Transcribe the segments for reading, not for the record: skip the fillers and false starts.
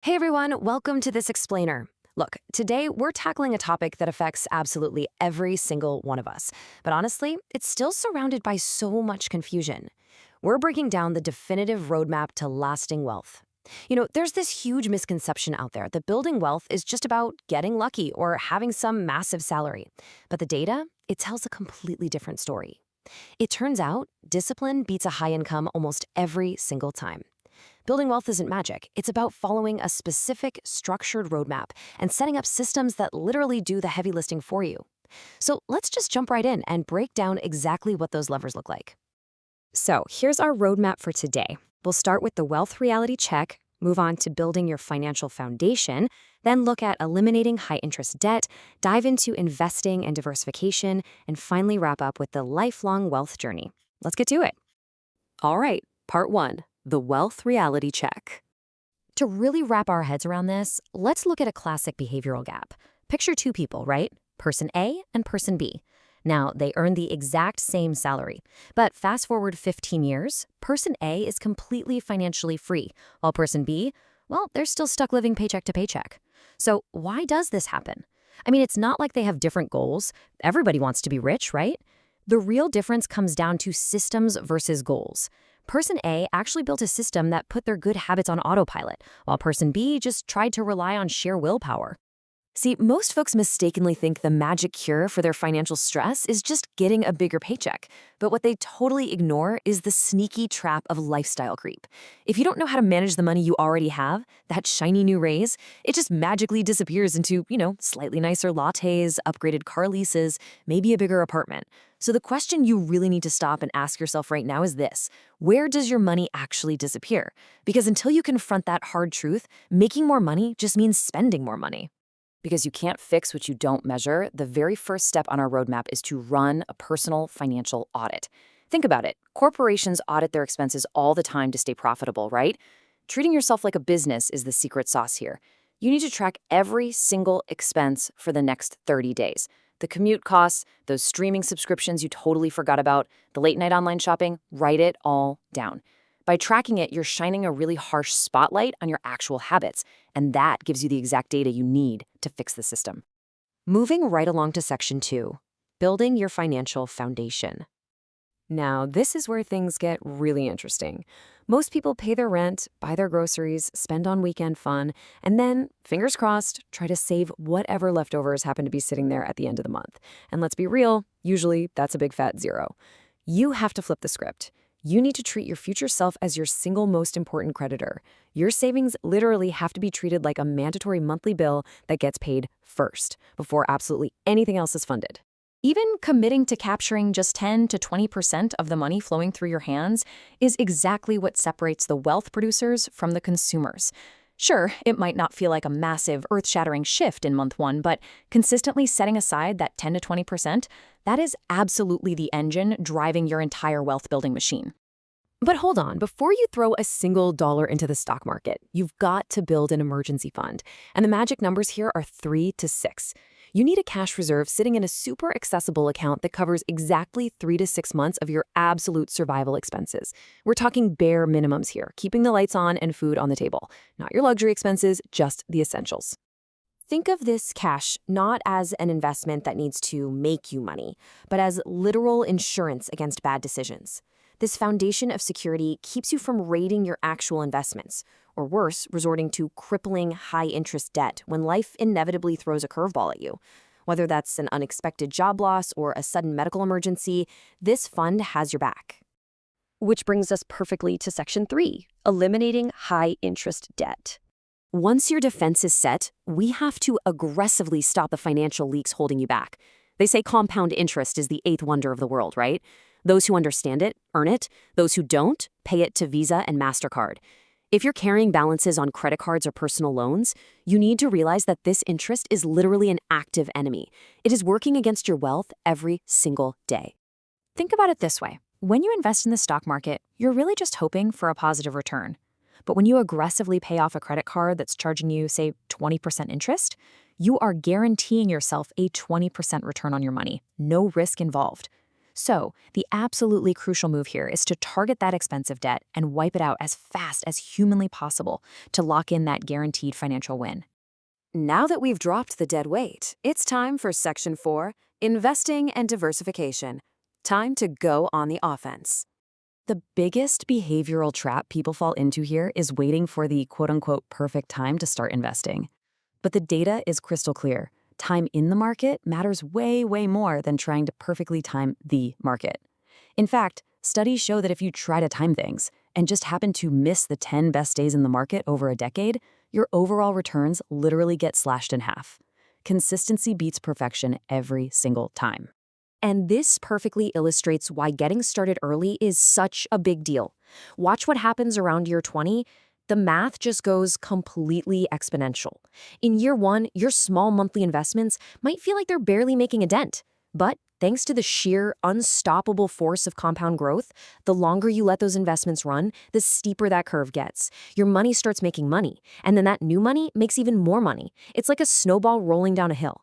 Hey everyone, welcome to this explainer. Look, today we're tackling a topic that affects absolutely every single one of us, but honestly, it's still surrounded by so much confusion. We're breaking down the definitive roadmap to lasting wealth. There's this huge misconception out there that building wealth is just about getting lucky or having some massive salary. But the data, it tells a completely different story. It turns out discipline beats a high income almost every single time. Building wealth isn't magic. It's about following a specific, structured roadmap and setting up systems that literally do the heavy lifting for you. So let's just jump right in and break down exactly what those levers look like. So here's our roadmap for today. We'll start with the wealth reality check, move on to building your financial foundation, then look at eliminating high-interest debt, dive into investing and diversification, and finally wrap up with the lifelong wealth journey. Let's get to it. All right, part one. The wealth reality check. To really wrap our heads around this, let's look at a classic behavioral gap. Picture two people, right? Person A and person B. Now, they earn the exact same salary. But fast forward 15 years, person A is completely financially free, while person B, well, they're still stuck living paycheck to paycheck. So why does this happen? I mean, it's not like they have different goals. Everybody wants to be rich, right? The real difference comes down to systems versus goals. Person A actually built a system that put their good habits on autopilot, while person B just tried to rely on sheer willpower. See, most folks mistakenly think the magic cure for their financial stress is just getting a bigger paycheck. But what they totally ignore is the sneaky trap of lifestyle creep. If you don't know how to manage the money you already have, that shiny new raise, it just magically disappears into, slightly nicer lattes, upgraded car leases, maybe a bigger apartment. So the question you really need to stop and ask yourself right now is this: where does your money actually disappear? Because until you confront that hard truth, making more money just means spending more money. Because you can't fix what you don't measure, the very first step on our roadmap is to run a personal financial audit. Think about it. Corporations audit their expenses all the time to stay profitable, right? Treating yourself like a business is the secret sauce here. You need to track every single expense for the next 30 days. The commute costs, those streaming subscriptions you totally forgot about, the late-night online shopping, write it all down. By tracking it, you're shining a really harsh spotlight on your actual habits, and that gives you the exact data you need to fix the system. Moving right along to section 2, building your financial foundation. Now, this is where things get really interesting. Most people pay their rent, buy their groceries, spend on weekend fun, and then, fingers crossed, try to save whatever leftovers happen to be sitting there at the end of the month. And let's be real, usually that's a big fat zero. You have to flip the script. You need to treat your future self as your single most important creditor. Your savings literally have to be treated like a mandatory monthly bill that gets paid first, before absolutely anything else is funded. Even committing to capturing just 10 to 20% of the money flowing through your hands is exactly what separates the wealth producers from the consumers. Sure, it might not feel like a massive, earth-shattering shift in month one, but consistently setting aside that 10 to 20%, that is absolutely the engine driving your entire wealth-building machine. But hold on, before you throw a single dollar into the stock market, you've got to build an emergency fund. And the magic numbers here are 3 to 6. You need a cash reserve sitting in a super accessible account that covers exactly 3 to 6 months of your absolute survival expenses. We're talking bare minimums here, keeping the lights on and food on the table. Not your luxury expenses, just the essentials. Think of this cash not as an investment that needs to make you money, but as literal insurance against bad decisions. This foundation of security keeps you from raiding your actual investments, or worse, resorting to crippling high-interest debt when life inevitably throws a curveball at you. Whether that's an unexpected job loss or a sudden medical emergency, this fund has your back. Which brings us perfectly to section 3, eliminating high-interest debt. Once your defense is set, we have to aggressively stop the financial leaks holding you back. They say compound interest is the 8th wonder of the world, right? Those who understand it, earn it. Those who don't, pay it to Visa and MasterCard. If you're carrying balances on credit cards or personal loans, you need to realize that this interest is literally an active enemy. It is working against your wealth every single day. Think about it this way. When you invest in the stock market, you're really just hoping for a positive return. But when you aggressively pay off a credit card that's charging you, say, 20% interest, you are guaranteeing yourself a 20% return on your money, no risk involved. So, the absolutely crucial move here is to target that expensive debt and wipe it out as fast as humanly possible to lock in that guaranteed financial win. Now that we've dropped the dead weight, it's time for Section 4, Investing and Diversification. Time to go on the offense. The biggest behavioral trap people fall into here is waiting for the quote-unquote perfect time to start investing. But the data is crystal clear. Time in the market matters way, way more than trying to perfectly time the market. In fact, studies show that if you try to time things and just happen to miss the 10 best days in the market over a decade, your overall returns literally get slashed in half. Consistency beats perfection every single time. And this perfectly illustrates why getting started early is such a big deal. Watch what happens around year 20. The math just goes completely exponential. In year 1, your small monthly investments might feel like they're barely making a dent. But thanks to the sheer, unstoppable force of compound growth, the longer you let those investments run, the steeper that curve gets. Your money starts making money, and then that new money makes even more money. It's like a snowball rolling down a hill.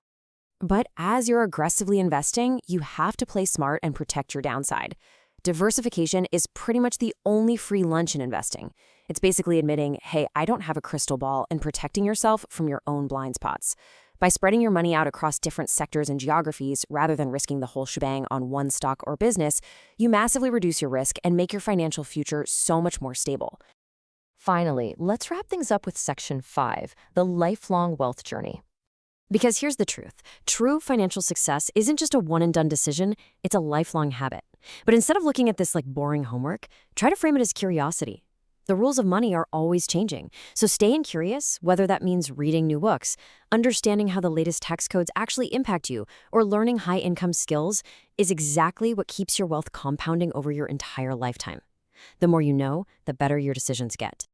But as you're aggressively investing, you have to play smart and protect your downside. Diversification is pretty much the only free lunch in investing. It's basically admitting, hey, I don't have a crystal ball, and protecting yourself from your own blind spots. By spreading your money out across different sectors and geographies, rather than risking the whole shebang on one stock or business, you massively reduce your risk and make your financial future so much more stable. Finally, let's wrap things up with Section 5, the lifelong wealth journey. Because here's the truth. True financial success isn't just a one-and-done decision, it's a lifelong habit. But instead of looking at this like boring homework, try to frame it as curiosity. The rules of money are always changing, so staying curious, whether that means reading new books, understanding how the latest tax codes actually impact you, or learning high-income skills, is exactly what keeps your wealth compounding over your entire lifetime. The more you know, the better your decisions get.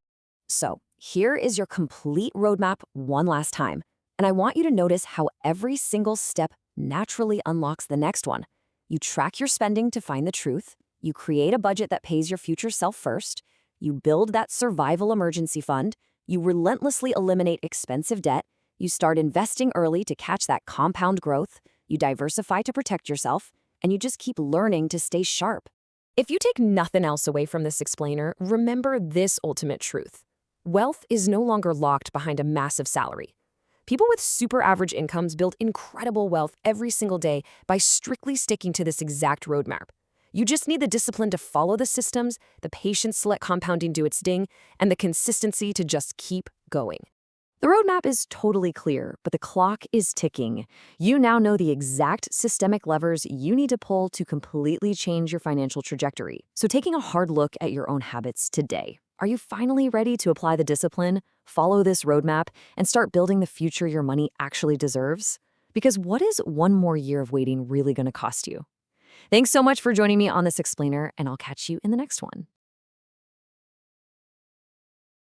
So, here is your complete roadmap one last time. And I want you to notice how every single step naturally unlocks the next one. You track your spending to find the truth. You create a budget that pays your future self first. You build that survival emergency fund. You relentlessly eliminate expensive debt. You start investing early to catch that compound growth. You diversify to protect yourself. And you just keep learning to stay sharp. If you take nothing else away from this explainer, remember this ultimate truth. Wealth is no longer locked behind a massive salary. People with super average incomes build incredible wealth every single day by strictly sticking to this exact roadmap. You just need the discipline to follow the systems, the patience to let compounding do its ding, and the consistency to just keep going. The roadmap is totally clear, but the clock is ticking. You now know the exact systemic levers you need to pull to completely change your financial trajectory. So taking a hard look at your own habits today. Are you finally ready to apply the discipline, follow this roadmap, and start building the future your money actually deserves? Because what is one more year of waiting really going to cost you? Thanks so much for joining me on this explainer, and I'll catch you in the next one.